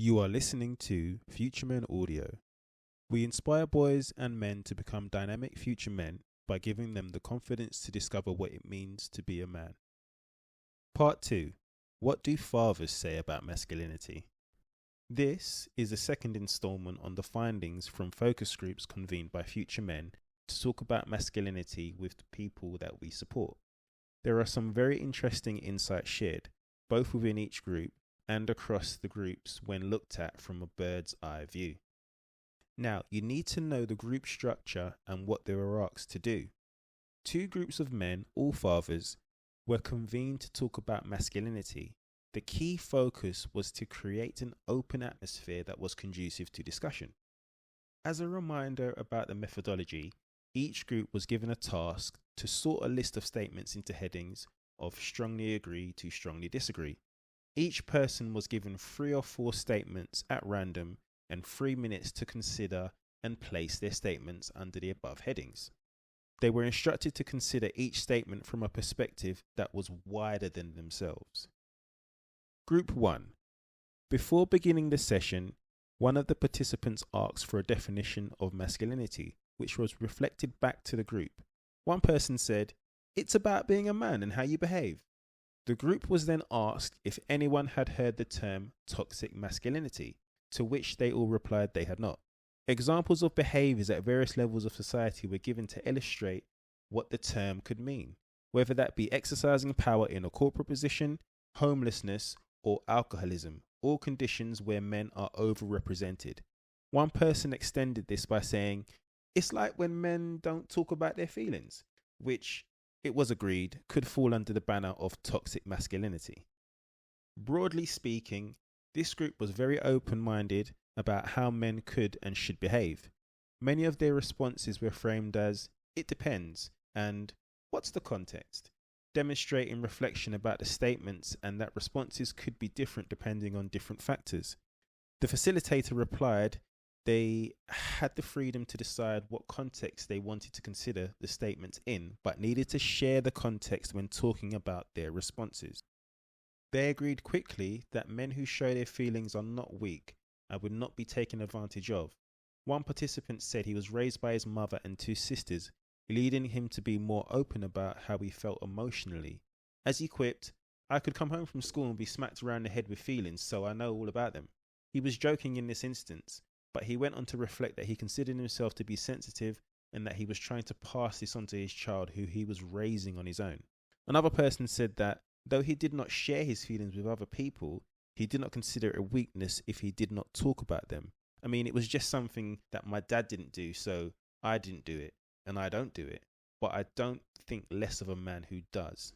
You are listening to Future Men Audio. We inspire boys and men to become dynamic future men by giving them the confidence to discover what it means to be a man. Part 2. What do fathers say about masculinity? This is the second installment on the findings from focus groups convened by future men to talk about masculinity with the people that we support. There are some very interesting insights shared, both within each group and across the groups when looked at from a bird's eye view. Now, you need to know the group structure and what they were asked to do. Two groups of men, all fathers, were convened to talk about masculinity. The key focus was to create an open atmosphere that was conducive to discussion. As a reminder about the methodology, each group was given a task to sort a list of statements into headings of strongly agree to strongly disagree. Each person was given 3 or 4 statements at random and 3 minutes to consider and place their statements under the above headings. They were instructed to consider each statement from a perspective that was wider than themselves. Group 1. Before beginning the session, one of the participants asked for a definition of masculinity, which was reflected back to the group. One person said, "It's about being a man and how you behave." The group was then asked if anyone had heard the term toxic masculinity, to which they all replied they had not. Examples of behaviours at various levels of society were given to illustrate what the term could mean, whether that be exercising power in a corporate position, homelessness, or alcoholism, all conditions where men are overrepresented. One person extended this by saying, "It's like when men don't talk about their feelings," which, it was agreed, could fall under the banner of toxic masculinity. Broadly speaking, this group was very open-minded about how men could and should behave. Many of their responses were framed as, "It depends," and "What's the context?", demonstrating reflection about the statements and that responses could be different depending on different factors. The facilitator replied they had the freedom to decide what context they wanted to consider the statements in, but needed to share the context when talking about their responses. They agreed quickly that men who show their feelings are not weak and would not be taken advantage of. One participant said he was raised by his mother and 2 sisters, leading him to be more open about how he felt emotionally. As he quipped, "I could come home from school and be smacked around the head with feelings, so I know all about them." He was joking in this instance, but he went on to reflect that he considered himself to be sensitive and that he was trying to pass this on to his child who he was raising on his own. Another person said that though he did not share his feelings with other people, he did not consider it a weakness if he did not talk about them. I mean, it was just something that my dad didn't do, so I didn't do it, and I don't do it, but I don't think less of a man who does.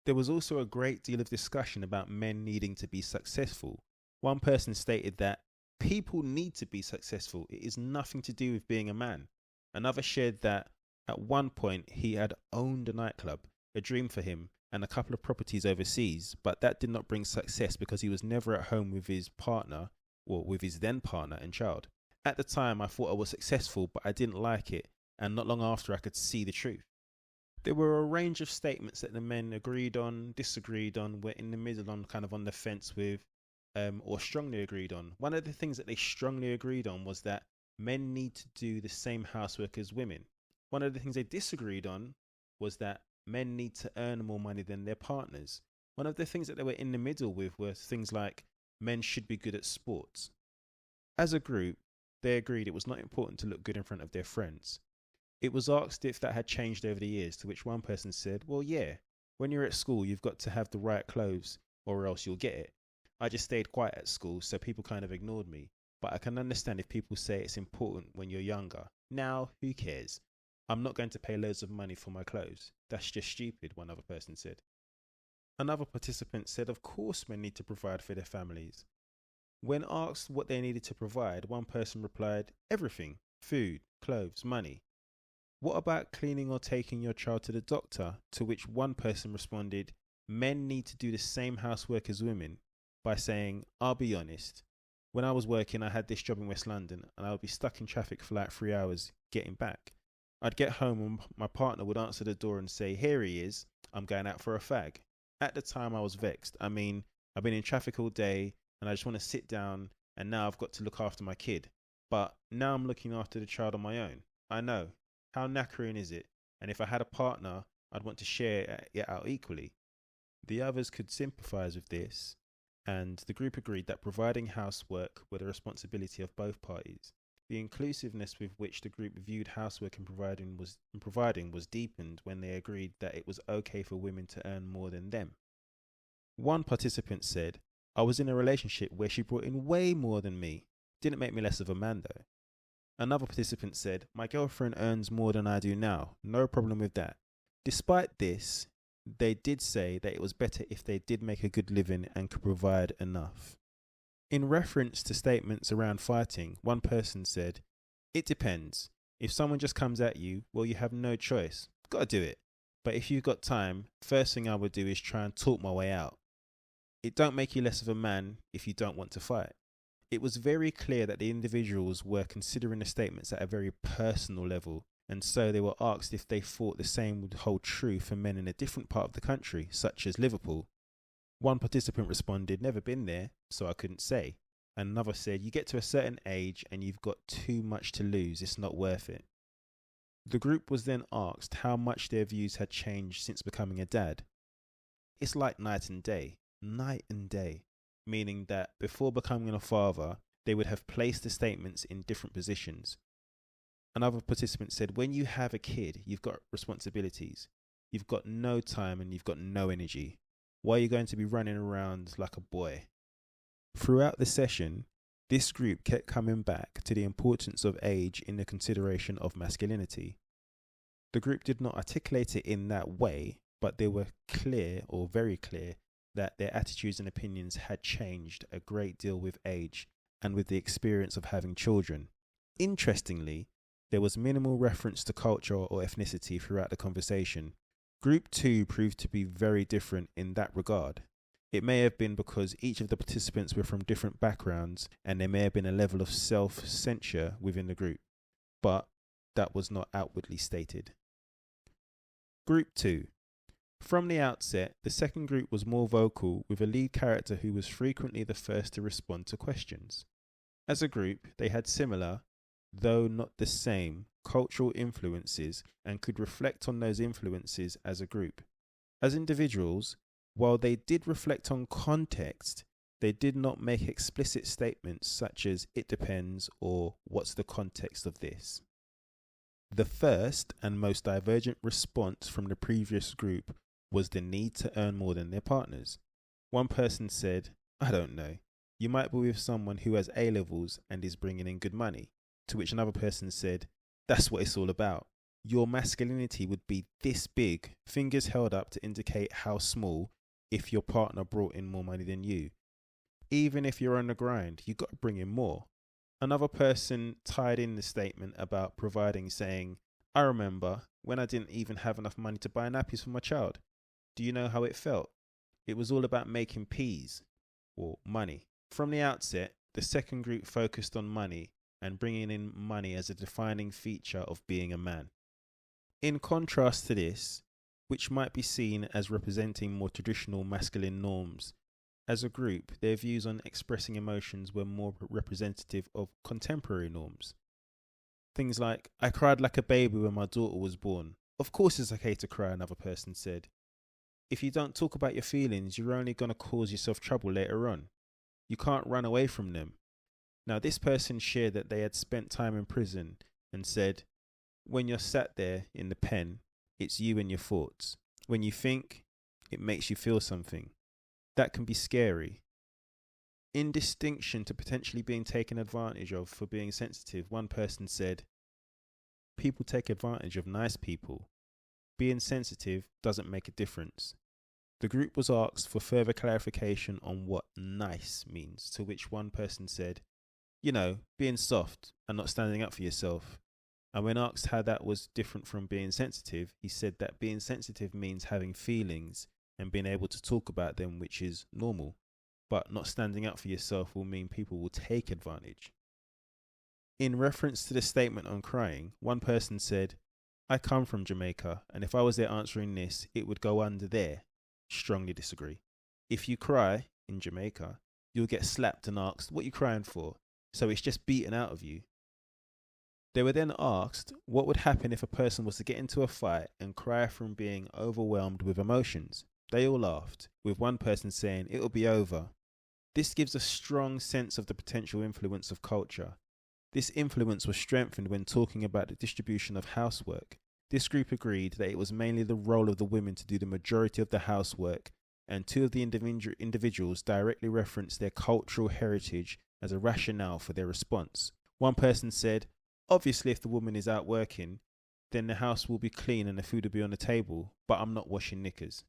There was also a great deal of discussion about men needing to be successful. One person stated that people need to be successful. It is nothing to do with being a man. Another shared that at one point he had owned a nightclub, a dream for him, and a couple of properties overseas, but that did not bring success because he was never at home with his partner, or with his then partner and child. At the time, I thought I was successful, but I didn't like it, and not long after I could see the truth. There were a range of statements that the men agreed on, disagreed on, were in the middle on, kind of on the fence with, or strongly agreed on. One of the things that they strongly agreed on was that men need to do the same housework as women. One of the things they disagreed on was that men need to earn more money than their partners. One of the things that they were in the middle with were things like men should be good at sports. As a group, they agreed it was not important to look good in front of their friends. It was asked if that had changed over the years, to which one person said, "Well, yeah, when you're at school, you've got to have the right clothes or else you'll get it. I just stayed quiet at school, so people kind of ignored me. But I can understand if people say it's important when you're younger. Now, who cares? I'm not going to pay loads of money for my clothes. That's just stupid," one other person said. Another participant said of course men need to provide for their families. When asked what they needed to provide, one person replied, "Everything. Food, clothes, money." "What about cleaning or taking your child to the doctor?" To which one person responded, "Men need to do the same housework as women," by saying, "I'll be honest. When I was working, I had this job in West London and I would be stuck in traffic for like 3 hours getting back. I'd get home and my partner would answer the door and say, 'Here he is, I'm going out for a fag.' At the time I was vexed. I mean, I've been in traffic all day and I just want to sit down, and now I've got to look after my kid. But now I'm looking after the child on my own. I know. How knackering is it? And if I had a partner, I'd want to share it out equally. The others could sympathise with this, and the group agreed that providing housework were the responsibility of both parties. The inclusiveness with which the group viewed housework and providing was deepened when they agreed that it was okay for women to earn more than them. One participant said, "I was in a relationship where she brought in way more than me. Didn't make me less of a man though." Another participant said, "My girlfriend earns more than I do now. No problem with that." Despite this, they did say that it was better if they did make a good living and could provide enough. In reference to statements around fighting, one person said, "It depends. If someone just comes at you, well, you have no choice. Gotta do it. But if you've got time, first thing I would do is try and talk my way out. It don't make you less of a man if you don't want to fight." It was very clear that the individuals were considering the statements at a very personal level, and so they were asked if they thought the same would hold true for men in a different part of the country, such as Liverpool. One participant responded, "Never been there, so I couldn't say." And another said, "You get to a certain age and you've got too much to lose, it's not worth it." The group was then asked how much their views had changed since becoming a dad. It's like night and day, meaning that before becoming a father, they would have placed the statements in different positions. Another participant said, "When you have a kid, you've got responsibilities. You've got no time and you've got no energy. Why are you going to be running around like a boy?" Throughout the session, this group kept coming back to the importance of age in the consideration of masculinity. The group did not articulate it in that way, but they were clear, or very clear, that their attitudes and opinions had changed a great deal with age and with the experience of having children. Interestingly, there was minimal reference to culture or ethnicity throughout the conversation. Group 2 proved to be very different in that regard. It may have been because each of the participants were from different backgrounds and there may have been a level of self-censure within the group, but that was not outwardly stated. Group 2. From the outset, the second group was more vocal, with a lead character who was frequently the first to respond to questions. As a group, they had similar, though not the same, cultural influences and could reflect on those influences as a group. As individuals, while they did reflect on context, they did not make explicit statements such as "it depends" or "what's the context of this." The first and most divergent response from the previous group was the need to earn more than their partners. One person said, "I don't know. You might be with someone who has A-levels and is bringing in good money." To which another person said, "That's what it's all about. Your masculinity would be this big, fingers held up to indicate how small, if your partner brought in more money than you. Even if you're on the grind, you got to bring in more." Another person tied in the statement about providing, saying, "I remember when I didn't even have enough money to buy nappies for my child. Do you know how it felt? It was all about making peas," or money. From the outset, the second group focused on money and bringing in money as a defining feature of being a man. In contrast to this, which might be seen as representing more traditional masculine norms, as a group, their views on expressing emotions were more representative of contemporary norms. Things like, "I cried like a baby when my daughter was born. Of course it's okay to cry," another person said. "If you don't talk about your feelings, you're only going to cause yourself trouble later on. You can't run away from them." Now, this person shared that they had spent time in prison and said, "When you're sat there in the pen, it's you and your thoughts. When you think, it makes you feel something. That can be scary." In distinction to potentially being taken advantage of for being sensitive, one person said, "People take advantage of nice people. Being sensitive doesn't make a difference." The group was asked for further clarification on what nice means, to which one person said, "You know, being soft and not standing up for yourself." And when asked how that was different from being sensitive, he said that being sensitive means having feelings and being able to talk about them, which is normal. But not standing up for yourself will mean people will take advantage. In reference to the statement on crying, one person said, "I come from Jamaica, and if I was there answering this, it would go under there." Strongly disagree. If you cry in Jamaica, you'll get slapped and asked, "What are you crying for?" So it's just beaten out of you. They were then asked what would happen if a person was to get into a fight and cry from being overwhelmed with emotions. They all laughed, with one person saying, "It'll be over." This gives a strong sense of the potential influence of culture. This influence was strengthened when talking about the distribution of housework. This group agreed that it was mainly the role of the women to do the majority of the housework, and two of the individuals directly referenced their cultural heritage as a rationale for their response. One person said, "Obviously, if the woman is out working, then the house will be clean and the food will be on the table, but I'm not washing knickers."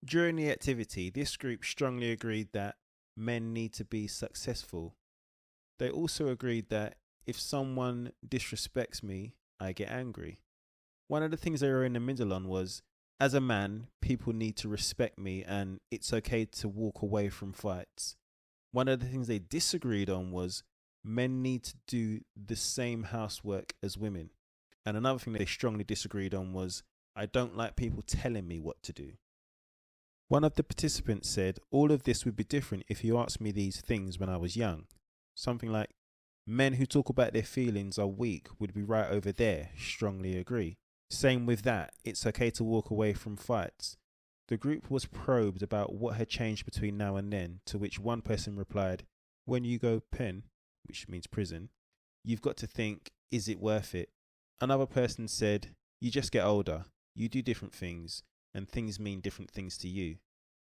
During the activity, this group strongly agreed that men need to be successful. They also agreed that if someone disrespects me, I get angry. One of the things they were in the middle on was, as a man, people need to respect me and it's okay to walk away from fights. One of the things they disagreed on was, men need to do the same housework as women. And another thing they strongly disagreed on was, I don't like people telling me what to do. One of the participants said, all of this would be different if you asked me these things when I was young. Something like, men who talk about their feelings are weak would be right over there, strongly agree. Same with that, it's okay to walk away from fights. The group was probed about what had changed between now and then, to which one person replied, when you go pen, which means prison, you've got to think, is it worth it? Another person said, you just get older, you do different things, and things mean different things to you.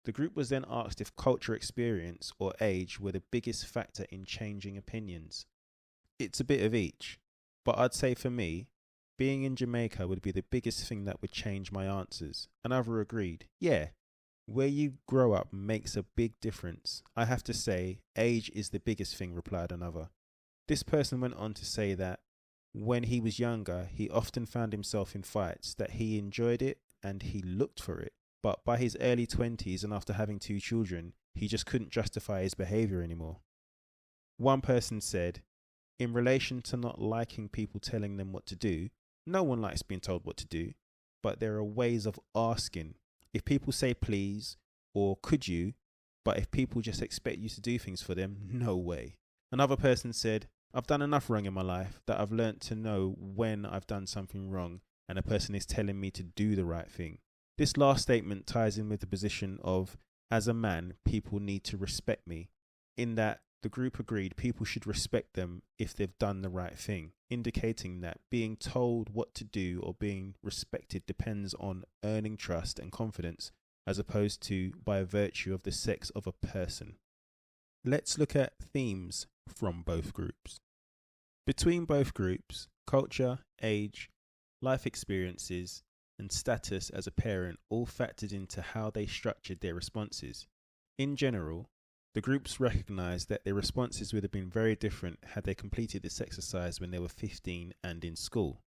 The group was then asked if culture, experience, or age were the biggest factor in changing opinions. It's a bit of each, but I'd say for me, being in Jamaica would be the biggest thing that would change my answers. Another agreed, yeah, where you grow up makes a big difference. I have to say, age is the biggest thing, replied another. This person went on to say that when he was younger, he often found himself in fights, that he enjoyed it and he looked for it. But by his early 20s and after having 2 children, he just couldn't justify his behavior anymore. One person said, in relation to not liking people telling them what to do, no one likes being told what to do, but there are ways of asking. If people say please or could you, but if people just expect you to do things for them, no way. Another person said, I've done enough wrong in my life that I've learnt to know when I've done something wrong and a person is telling me to do the right thing. This last statement ties in with the position of, as a man, people need to respect me, in that the group agreed people should respect them if they've done the right thing, indicating that being told what to do or being respected depends on earning trust and confidence, as opposed to by virtue of the sex of a person. Let's look at themes from both groups. Between both groups, culture, age, life experiences, and status as a parent all factored into how they structured their responses. In general, the groups recognized that their responses would have been very different had they completed this exercise when they were 15 and in school.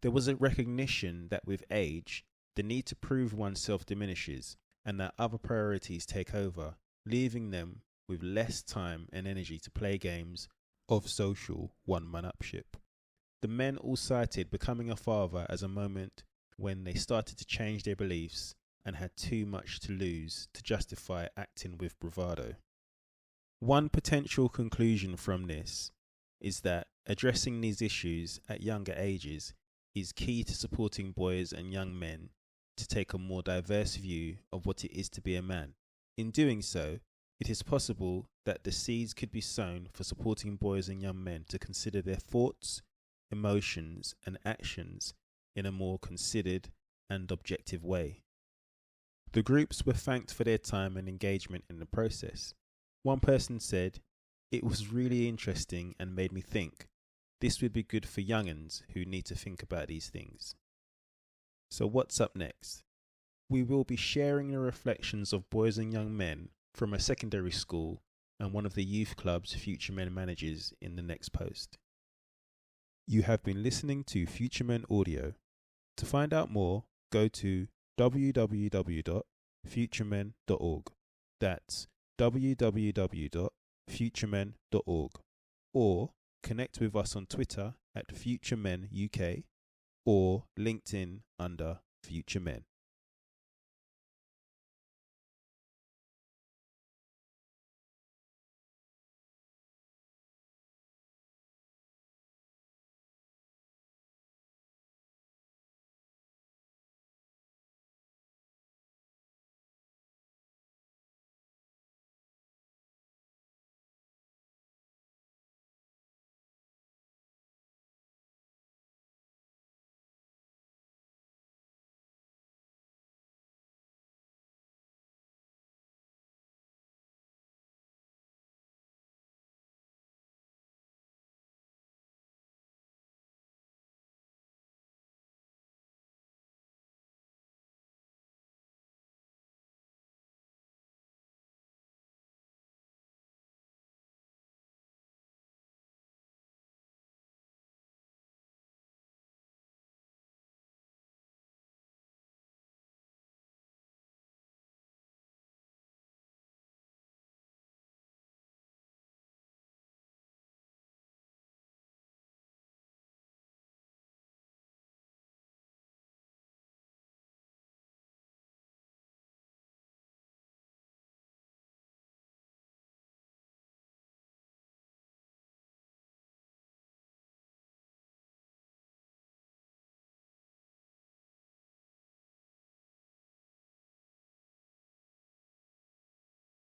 There was a recognition that with age, the need to prove oneself diminishes and that other priorities take over, leaving them with less time and energy to play games of social one-man-upship. The men all cited becoming a father as a moment when they started to change their beliefs and had too much to lose to justify acting with bravado. One potential conclusion from this is that addressing these issues at younger ages is key to supporting boys and young men to take a more diverse view of what it is to be a man. In doing so, it is possible that the seeds could be sown for supporting boys and young men to consider their thoughts, emotions, and actions in a more considered and objective way. The groups were thanked for their time and engagement in the process. One person said, "It was really interesting and made me think. This would be good for young'uns who need to think about these things." So what's up next? We will be sharing the reflections of boys and young men from a secondary school and one of the youth club's Future Men managers in the next post. You have been listening to Future Men Audio. To find out more, go to www.futuremen.org. That's www.futuremen.org. Or connect with us on Twitter at FutureMenUK or LinkedIn under Future Men.